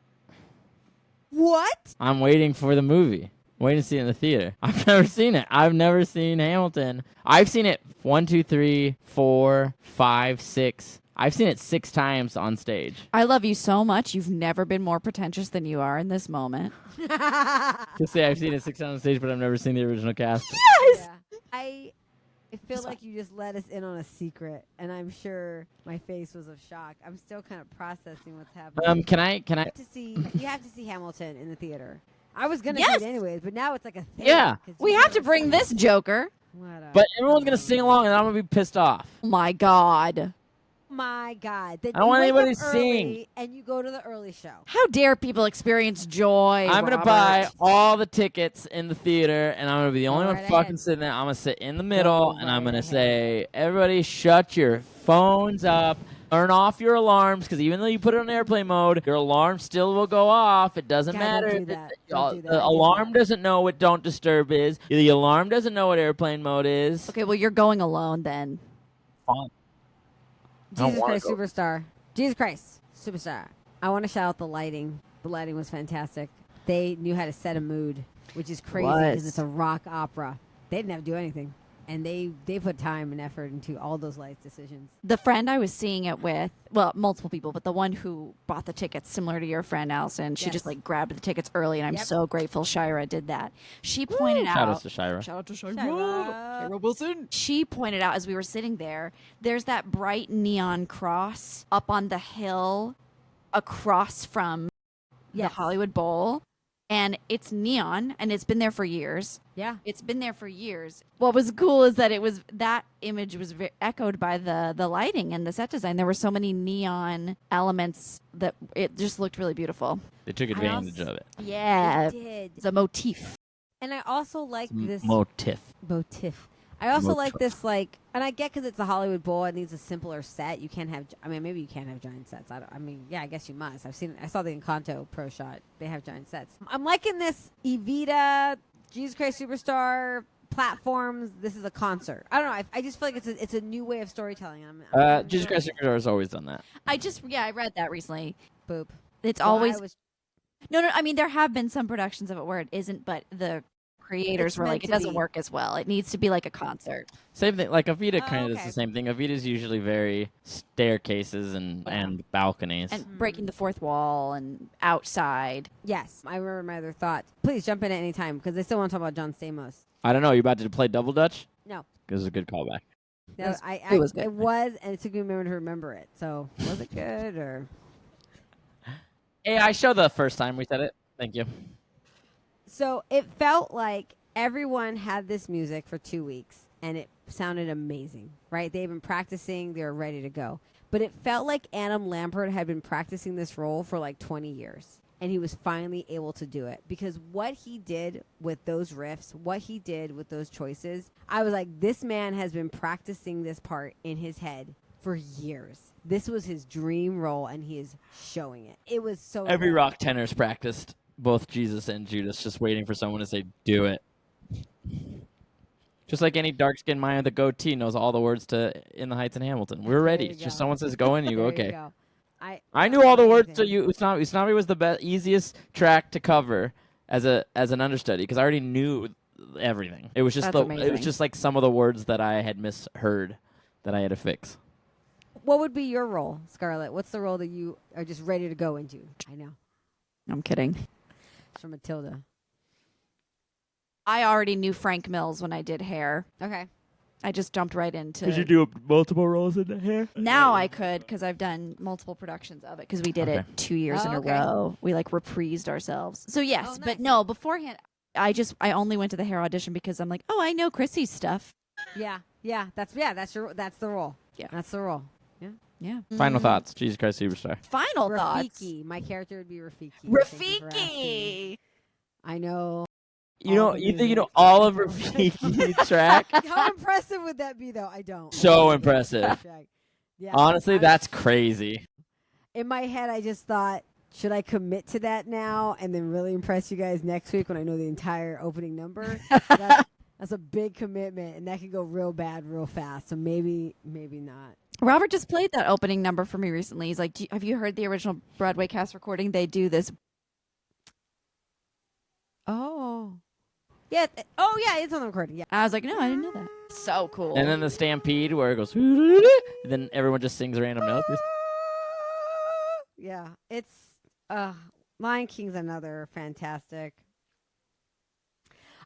What? I'm waiting for the movie. waiting to see it in the theater. I've never seen it. I've never seen Hamilton. I've seen it 1, 2, 3, 4, 5, 6. I've seen it 6 times on stage. I love you so much. You've never been more pretentious than you are in this moment. To say I've seen it 6 times on stage, but I've never seen the original cast. Yes. Yeah. I feel like you just let us in on a secret, and I'm sure my face was of shock. I'm still kind of processing what's happening. Can I? You have to see Hamilton in the theater. I was gonna Yes. see it anyways, but now it's like a thing. Yeah. 'cause We you've have to never bring seen this it. Joker. But everyone's gonna sing along, and I'm gonna be pissed off. Oh my God. My God! Then I don't you want wake anybody up to sing. early and you go to the early show. How dare people experience joy? I'm gonna Robert. buy all the tickets in the theater, and I'm gonna be the only Go one right fucking ahead. sitting there. I'm gonna sit in the middle, Go and I'm right gonna ahead. say, "Everybody, shut your phones up. Turn off your alarms, because even though you put it on airplane mode, your alarm still will go off. It doesn't God, matter. don't do that. Don't do that. The I did alarm that. doesn't know what don't disturb is. The alarm doesn't know what airplane mode is. Okay, well, you're going alone then. Fine. I don't Jesus wanna Christ go. Superstar. Jesus Christ Superstar. I want to shout out the lighting. The lighting was fantastic. They knew how to set a mood, which is crazy because it's a rock opera. They didn't have to do anything. And they put time and effort into all those lights decisions. The friend I was seeing it with, well, multiple people, but the one who bought the tickets, similar to your friend Allison, she Yes. just like grabbed the tickets early, and I'm Yep. so grateful Shira did that. She pointed out. Shout out to Shira. Shout out to Shira. Wilson. She pointed out as we were sitting there, there's that bright neon cross up on the hill across from the Yes. Hollywood Bowl. And it's neon, and it's been there for years. Yeah. It's been there for years. What was cool is that that image was echoed by the lighting and the set design. There were so many neon elements that it just looked really beautiful. They took advantage of it. Yeah, They did. it's a motif. And I also like this Motif. motif. I also like this, like, and I get because it's a Hollywood Bowl, it needs a simpler set. You can't have, I mean, maybe you can't have giant sets. I guess you must. I saw the Encanto pro shot. They have giant sets. I'm liking this Evita, Jesus Christ Superstar platforms. This is a concert. I don't know. I just feel like it's a new way of storytelling. Jesus Christ Superstar has always done that. I read that recently. Boop. It's Well, always I was- no. I mean, there have been some productions of it where it isn't, but the creators It's were meant like, it to doesn't be. work as well. It needs to be like a concert. Same thing. Like Evita kind of does okay. the same thing. Evita's usually very staircases and balconies. And breaking the fourth wall and outside. Yes. I remember my other thought. Please jump in at any time because they still want to talk about John Stamos. I don't know. You about to play double dutch? No. It was a good callback. No, It was- I, it was good. It was, and it took me a moment to remember it. So, was it good or? Hey, I showed the first time we said it. Thank you. So it felt like everyone had this music for 2 weeks, and it sounded amazing, right? They've been practicing; they were ready to go. But it felt like Adam Lambert had been practicing this role for like 20 years, and he was finally able to do it because what he did with those riffs, what he did with those choices, I was like, this man has been practicing this part in his head for years. This was his dream role, and he is showing it. It was so Every good. rock tenor's practiced both Jesus and Judas, just waiting for someone to say, do it. Just like any dark-skinned man with a goatee knows all the words to In the Heights and Hamilton. We're ready. you It's just go. someone says go in, you go, There okay. go. I knew all the words to you. Usnavi was the easiest track to cover as an understudy because I already knew everything. It was just That's it was amazing. just like some of the words that I had misheard that I had to fix. What would be your role, Scarlett? What's the role that you are just ready to go into? I know. I'm kidding. It's from Matilda. I already knew Frank Mills when I did hair. Okay. I just jumped right into. Could you do multiple roles in the hair? Now I could because I've done multiple productions of it because we did Okay. it 2 years in a okay. row. We like reprised ourselves. So yes, Oh, nice. but no, beforehand I only went to the hair audition because I'm like, oh, I know Chrissy's stuff. Yeah. That's the role. Yeah. That's the role. Yeah. Final thoughts. Jesus Christ Superstar. Final thoughts. Rafiki. My character would be Rafiki. Thank you for asking. Rafiki. I know. You know, All the you think you know music. all of Rafiki's track? How impressive would that be, though? I don't. So impressive. Yeah. Honestly, I- that's crazy. In my head, I just thought, should I commit to that now and then really impress you guys next week when I know the entire opening number? That's a big commitment, and that could go real bad real fast. So maybe not. Robert just played that opening number for me recently. He's like, have you heard the original Broadway cast recording? They do this. Oh. Yeah. It's on the recording. Yeah. I was like, no, I didn't know that. So cool. And then the stampede where it goes, then everyone just sings random notes. Yeah. It's Lion King's another fantastic.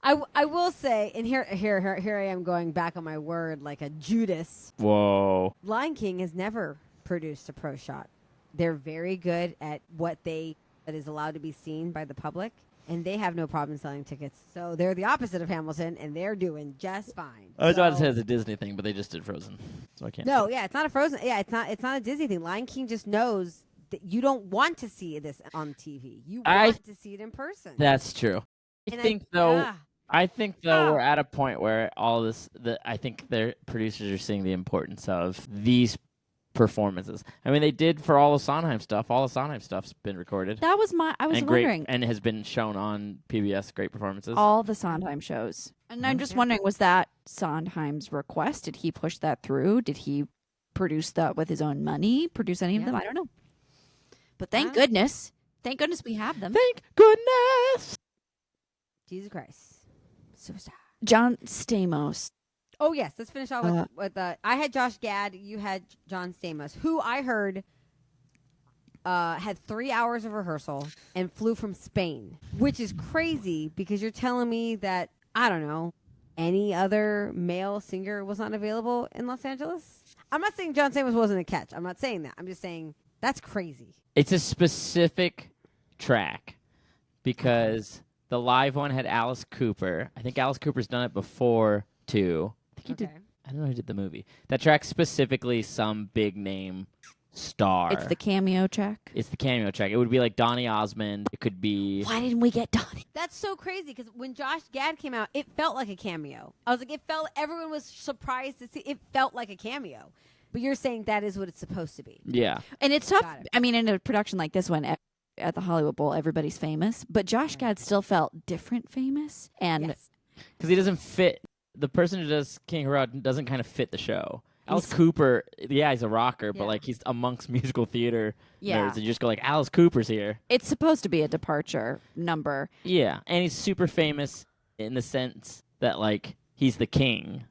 I will say, and here I am going back on my word like a Judas. Whoa. Lion King has never produced a pro shot. They're very good at that is allowed to be seen by the public, and they have no problem selling tickets. So they're the opposite of Hamilton, and they're doing just fine. I was about to say it's a Disney thing, but they just did Frozen, so I can't. No, say. yeah, it's not a Frozen. Yeah, it's not a Disney thing. Lion King just knows that you don't want to see this on TV. You want to see it in person. That's true. I think we're at a point where I think their producers are seeing the importance of these performances. I mean, they did for all the Sondheim stuff. All the Sondheim stuff's been recorded. That was I was wondering. And has been shown on PBS. Great performances. All the Sondheim shows. And I'm just wondering, was that Sondheim's request? Did he push that through? Did he produce that with his own money? Produce any of them? I don't know. But thank goodness. Thank goodness we have them. Thank goodness. Jesus Christ. Superstar. John Stamos. Oh, yes. Let's finish off with I had Josh Gad. You had John Stamos, who I heard had 3 hours of rehearsal and flew from Spain, which is crazy because you're telling me that, I don't know, any other male singer was not available in Los Angeles? I'm not saying John Stamos wasn't a catch. I'm not saying that. I'm just saying that's crazy. It's a specific track because the live one had Alice Cooper. I think Alice Cooper's done it before, too. I think he did. I don't know who did the movie. That track specifically some big name star. It's the cameo track. It's the cameo track. It would be like Donny Osmond. It could be. Why didn't we get Donny? That's so crazy because when Josh Gad came out, it felt like a cameo. I was like, everyone was surprised to see. It felt like a cameo. But you're saying that is what it's supposed to be. Yeah. And it's tough. I mean, in a production like this one, at the Hollywood Bowl, everybody's famous. But Josh Gad still felt different famous. And because he doesn't fit. The person who does King Herod doesn't kind of fit the show. Alice Cooper, he's a rocker, but like he's amongst musical theater nerds, and you just go like, Alice Cooper's here. It's supposed to be a departure number. Yeah, and he's super famous in the sense that like he's the king,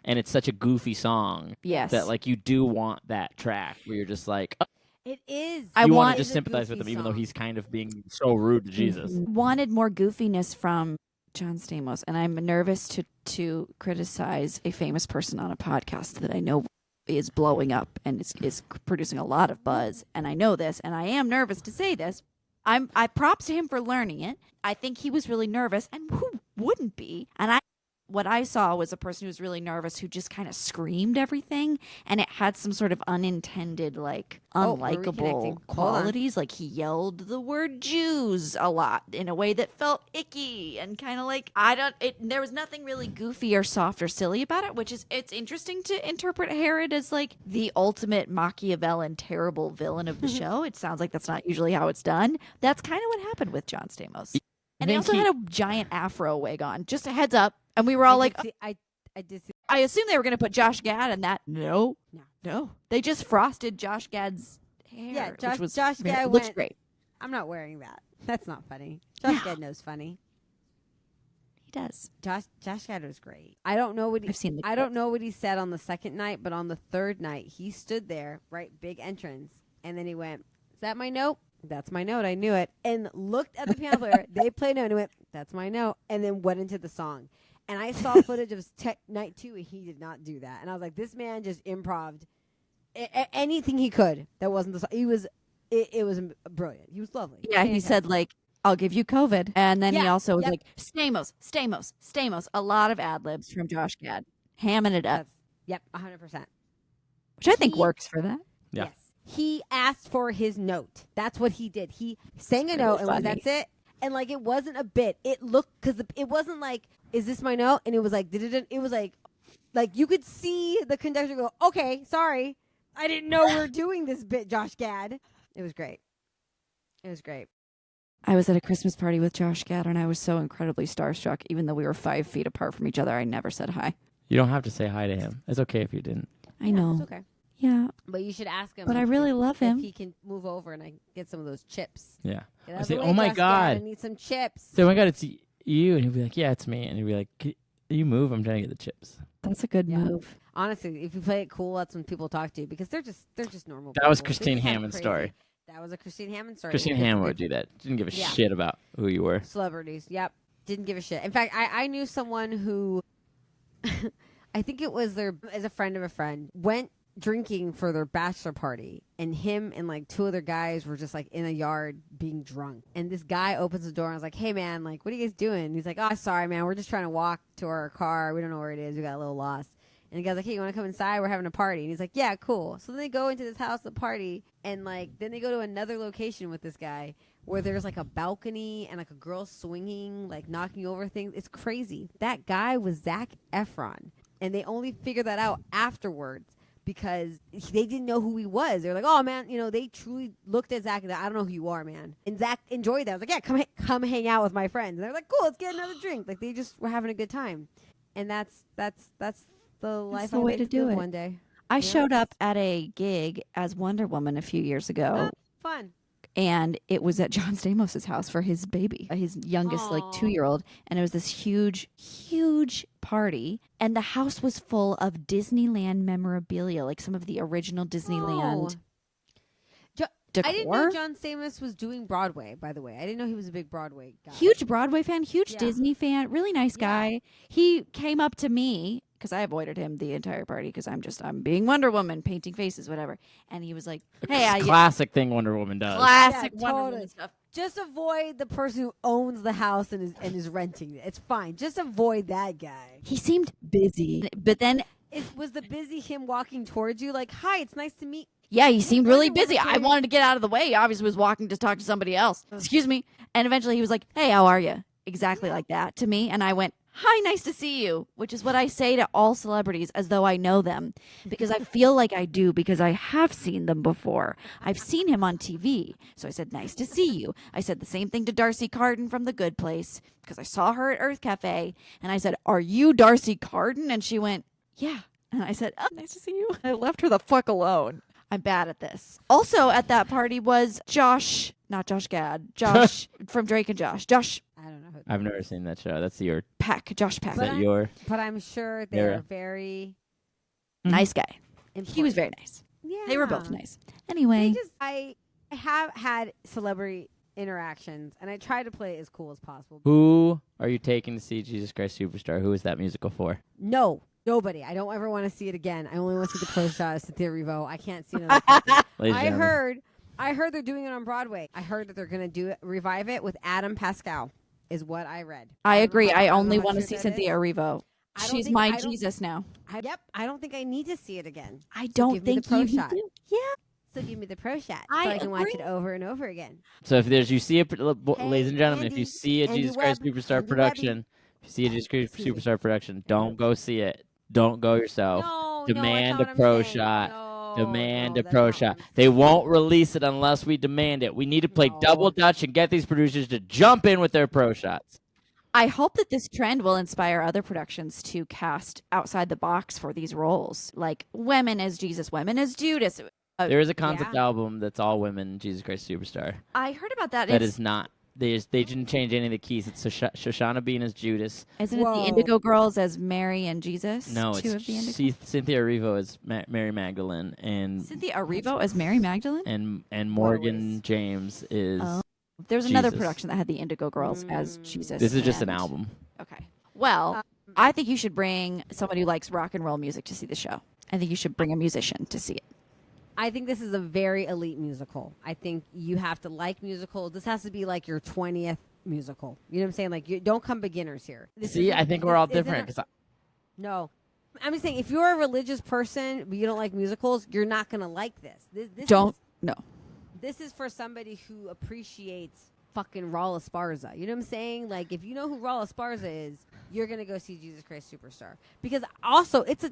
and it's such a goofy song. Yes, that like you do want that track where you're just like, it is. You want to just sympathize with him, even though he's kind of being so rude to Jesus. Wanted more goofiness from John Stamos, and I'm nervous to criticize a famous person on a podcast that I know is blowing up and is producing a lot of buzz, and I know this, and I am nervous to say this. I props to him for learning it. I think he was really nervous, and who wouldn't be? And what I saw was a person who was really nervous who just kind of screamed everything, and it had some sort of unintended, like, unlikable qualities. Like, he yelled the word Jews a lot in a way that felt icky and kind of like, there was nothing really goofy or soft or silly about it, it's interesting to interpret Herod as, like, the ultimate Machiavellian terrible villain of the show. It sounds like that's not usually how it's done. That's kind of what happened with John Stamos. And he also had a giant afro wig on. Just a heads up. And we were all I assumed they were going to put Josh Gad in that. No. They just frosted Josh Gad's hair. Yeah, Josh Gad looks great. I'm not wearing that. That's not funny. Josh Gad knows funny. He does. Josh Gad was great. I don't know what I don't know what he said on the second night, but on the third night he stood there, right, big entrance, and then he went, "Is that my note?" That's my note. I knew it. And looked at the piano player. They played note and went, "That's my note," and then went into the song. And I saw footage of night 2, and he did not do that. And I was like, this man just improv'd anything he could that wasn't the song. It was brilliant. He was lovely. Yeah, he said, like, I'll give you COVID. And then he also was like, Stamos. A lot of ad-libs from Josh Gad. Hamming it up. 100%. Which I think works for that. Yeah. Yes. He asked for his note. That's what he did. He sang a note, and that's it. And, like, it wasn't a bit. It looked, because it wasn't like, is this my note? And it was like, it was like you could see the conductor go, okay, sorry. I didn't know we were doing this bit, Josh Gad. It was great. I was at a Christmas party with Josh Gad, and I was so incredibly starstruck. Even though we were 5 feet apart from each other, I never said hi. You don't have to say hi to him. It's okay if you didn't. I know. It's okay. Yeah. But you should ask him. But I really love him. If he can move over and I get some of those chips. Yeah. I say, oh my God. I need some chips. So, oh my God, you? And he'd be like, yeah, it's me. And he'd be like, can you move? I'm trying to get the chips. That's a good Yeah. move. Honestly, if you play it cool, that's when people talk to you because they're just normal. That was people. They Christine just have Hammond's crazy- story. That was a Christine Hammond story. Christine Hammond would do that. Didn't give a Yeah. shit about who you were. Celebrities. Yep. Didn't give a shit. In fact, I knew someone who, I think it was as a friend of a friend, went drinking for their bachelor party, and him and like two other guys were just like in a yard being drunk. And this guy opens the door and I was like, hey man, like, what are you guys doing? And he's like, oh, sorry man, we're just trying to walk to our car. We don't know where it is. We got a little lost. And the guy's like, hey, you want to come inside? We're having a party. And he's like, yeah, cool. So then they go into this house, the party, and like then they go to another location with this guy where there's like a balcony and like a girl swinging, like knocking over things. It's crazy. That guy was Zac Efron. And they only figured that out afterwards because they didn't know who he was. They're like, oh man, they truly looked at Zac and said, I don't know who you are, man. And Zac enjoyed that. I was like, yeah, come hang out with my friends. And they're like, cool, let's get another drink. Like they just were having a good time. And that's the life the I way wanted to do it. one day. I Yeah. showed up at a gig as Wonder Woman a few years ago. Fun. And it was at John Stamos' house for his baby, his youngest, like Aw. 2-year-old. And it was this huge, huge party. And the house was full of Disneyland memorabilia, like some of the original Disneyland decor. I didn't know John Stamos was doing Broadway, by the way. I didn't know he was a big Broadway guy. Huge Broadway fan, huge Yeah. Disney fan, really nice Yeah. guy. He came up to me because I avoided him the entire party because I'm being Wonder Woman, painting faces, whatever. And he was like, "Hey, Classic thing Wonder Woman does. classic Yeah, Wonder totally. Woman stuff." Just avoid the person who owns the house and is renting it. It's fine. Just avoid that guy. He seemed busy, but then Was the busy him walking towards you like, hi, it's nice to meet. yeah, he seemed really Wonder Woman busy. I came- wanted to get out of the way. He obviously was walking to talk to somebody else. Excuse me. And eventually he was like, "Hey, how are you?" Exactly like that to me. And I went, "Hi, nice to see you," which is what I say to all celebrities as though I know them because I feel like I do because I have seen them before. I've seen him on TV. So I said, "Nice to see you." I said the same thing to Darcy Carden from The Good Place because I saw her at Earth Cafe. And I said, "Are you Darcy Carden?" And she went, "Yeah." And I said, "Oh, nice to see you." I left her the fuck alone. I'm bad at this. Also at that party was Josh, not Josh Gad, Josh from Drake and Josh. Josh I don't know. Who I've never seen that show. That's your. Peck, Josh Peck. Is But that I- your? But I'm sure they Era. are very Nice guy. important. He was very nice. Yeah. They were both nice. Anyway, I have had celebrity interactions, and I try to play it as cool as possible. Who are you taking to see Jesus Christ Superstar? Who is that musical for? No, nobody. I don't ever want to see it again. I only want to see the pro shot of Cynthia Erivo. I can't see another. person. Ladies and gentlemen. I heard they're doing it on Broadway. I heard that they're going to revive it with Adam Pascal, is what I read. I don't know agree. how- I don't know only how want to true see that Cynthia is. Erivo. I don't She's think- my I don't- Jesus now. Yep. I don't think I need to see it again. I So don't give me the think pro you shot. do. Yeah. So give me the pro shot I so I can watch it agree. over and over again. So if there's you see a ladies and gentlemen, if Andy- you see a Andy Jesus Christ Webb, Superstar Andy production, if you see a Jesus Christ Excuse me. Superstar production, don't go see it. Don't go yourself. No, Demand no, a that's not pro what I'm saying. shot. No, Demand no, a that's pro not what shot. I'm They saying. won't release it unless we demand it. We need to play No. double dutch and get these producers to jump in with their pro shots. I hope that this trend will inspire other productions to cast outside the box for these roles, like women as Jesus, women as Judas. There is a concept Yeah. album that's all women, Jesus Christ Superstar. I heard about that. That It's- is not. They didn't change any of the keys. It's Shoshana Bean as Judas. Isn't it Whoa. the Indigo Girls as Mary and Jesus? No, Two it's of the Indigo. Cynthia Erivo as Mary Magdalene and Cynthia Erivo as Mary Magdalene. and Morgan Always. James is. Oh. There's another Jesus. production that had the Indigo Girls as Jesus. This is just an and- album. Okay. Well, Um, I think you should bring somebody who likes rock and roll music to see the show. I think you should bring a musician to see it. I think this is a very elite musical. I think you have to like musicals. This has to be like your 20th musical. You know what I'm saying? Like, you don't come beginners here. This See, isn't- I think this we're all isn't different. a- 'Cause No. I'm just saying, if you're a religious person but you don't like musicals, you're not going to like this. This Don't is, no. this is for somebody who appreciates fucking Raul Esparza. You know what I'm saying? Like, if you know who Raul Esparza is, you're going to go see Jesus Christ Superstar. Because also, it's a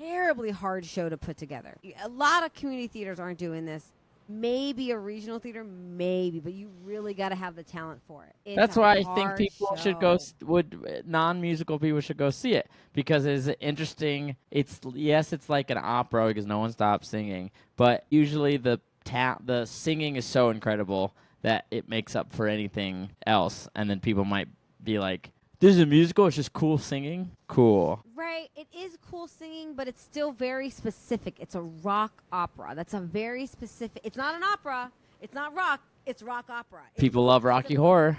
terribly hard show to put together. A lot of community theaters aren't doing this. Maybe a regional theater, maybe, but you really got to have the talent for it. It's that's a why I think hard people should go. show. Non-musical people should go see it because it's interesting. It's like an opera because no one stops singing, but usually the singing is so incredible that it makes up for anything else, and then people might be like, this is a musical, it's just cool singing. Cool. Right. It is cool singing, but it's still very specific. It's a rock opera. That's a very specific. It's not an opera. It's not rock. It's rock opera. People love Rocky Horror.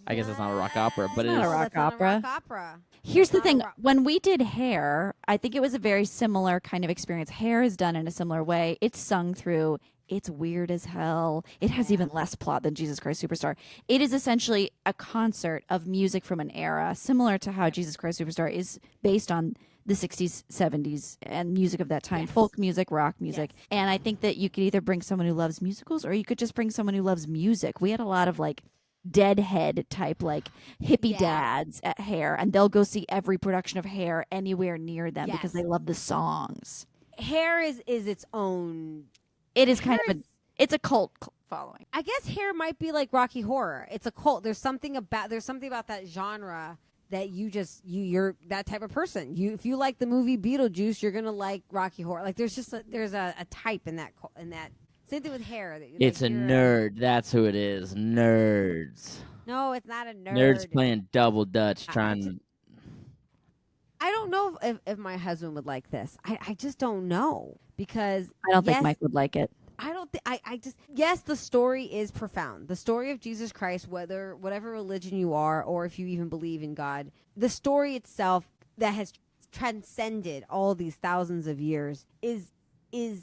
I guess it's not a rock opera, but It's not a rock opera. Not a rock opera. Here's the Not a thing. rock- When we did Hair, I think it was a very similar kind of experience. Hair is done in a similar way. It's sung through. It's weird as hell. It has even less plot than Jesus Christ Superstar. It is essentially a concert of music from an era, similar to how Jesus Christ Superstar is based on the 60s, 70s, and music of that time. Yes. Folk music, rock music. Yes. And I think that you could either bring someone who loves musicals or you could just bring someone who loves music. We had a lot of like deadhead type like hippie Yeah. dads at Hair, and they'll go see every production of Hair anywhere near them because Yes. they love the songs. Hair is its own. It is kind Hair of it's a cult following. I guess Hair might be like Rocky Horror. It's a cult. There's something about that genre that you're that type of person. If you like the movie Beetlejuice, you're gonna like Rocky Horror. Like there's just a type in that. Same thing with Hair. It's a nerd. That's who it is. Nerds. No, it's not a nerd. Nerds playing double dutch, trying. I don't know if my husband would like this. I just don't know because I don't think yes, Mike would like it. I don't think I just yes, the story is profound. The story of Jesus Christ, whatever religion you are, or if you even believe in God, the story itself that has transcended all these thousands of years is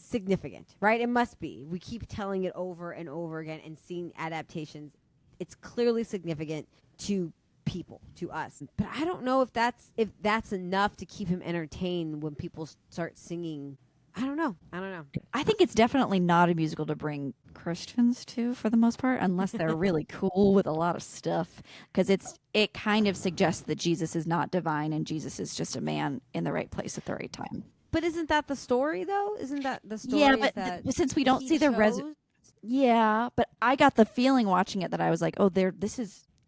significant, right? It must be. We keep telling it over and over again and seeing adaptations. It's clearly significant to people, to us. But I don't know if that's enough to keep him entertained when people start singing. I don't know. I think it's definitely not a musical to bring Christians to for the most part, unless they're really cool with a lot of stuff. Because it kind of suggests that Jesus is not divine and Jesus is just a man in the right place at the right time. But isn't that the story, though? Isn't that the story? Yeah, but that since we don't he see the chose? yeah, but I got the feeling watching it that I was like, oh, they're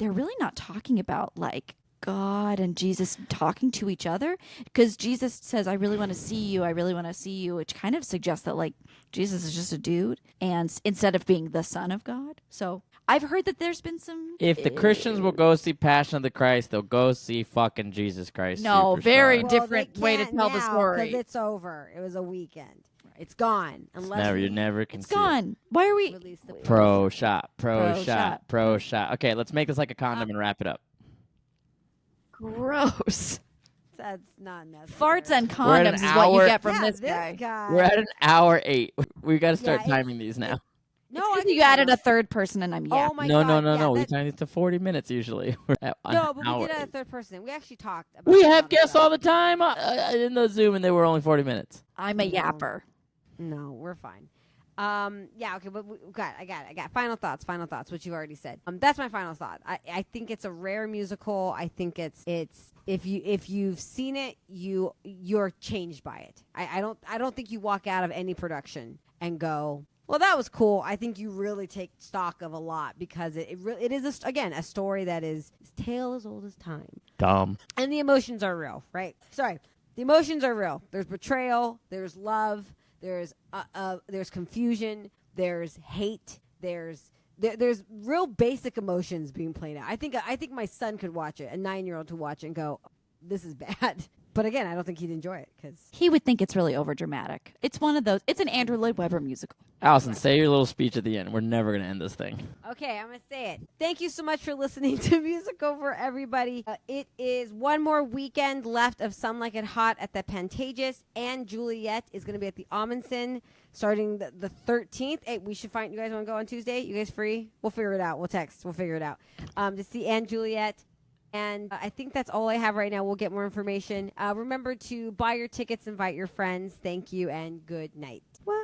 really not talking about like God and Jesus talking to each other, because Jesus says, I really want to see you, which kind of suggests that like Jesus is just a dude and instead of being the Son of God. So I've heard that there's been some If the Christians will go see Passion of the Christ, they'll go see fucking Jesus Christ. No, Superstar. very Well, different they way to can't tell the now, story. 'cause it's over. It was a weekend. It's gone. Unless You we never can It's see it. gone. Why are we release the Pro shot. Pro shot. Okay, let's make this like a condom and wrap it up. gross? That's not necessary. Farts and We're at an condoms is what you hour- get from Yeah, this guy. We're at an hour 8. We got to start Yeah, timing these now. No, It's I 'cause think you added that a third person and I'm Oh my No, god! no. Yeah, We that- time it to 40 minutes usually. We're at an No, but hour we did add a 8. third person. We actually talked about. We some have other guests stuff. all the time in the Zoom, and they were only 40 minutes. I'm a No. yapper. No, we're fine. Yeah, okay, but I got final thoughts, which you already said. That's my final thought. I think it's a rare musical. I think it's if you've seen it, you're changed by it. I don't think you walk out of any production and go, well, that was cool. I think you really take stock of a lot because it is again a story that is tale as old as time. Dumb. And the emotions are real, right? Sorry. The emotions are real. There's betrayal, there's love, there's confusion, there's hate, there's real basic emotions being played out. I think my son could watch it, a 9-year-old to watch it and go, this is bad. But again, I don't think he'd enjoy it because He would think it's really overdramatic. It's one of those. It's an Andrew Lloyd Webber musical. Allison, say your little speech at the end. We're never going to end this thing. Okay, I'm going to say it. Thank you so much for listening to Music Over, everybody. It is one more weekend left of Some Like It Hot at the Pantages, and Juliet is going to be at the Amundsen starting the 13th. Hey, we should find, you guys want to go on Tuesday? You guys free? We'll figure it out. We'll text. We'll figure it out. To see Anne Juliet. And I think that's all I have right now. We'll get more information. Remember to buy your tickets, invite your friends. Thank you, and good night. What?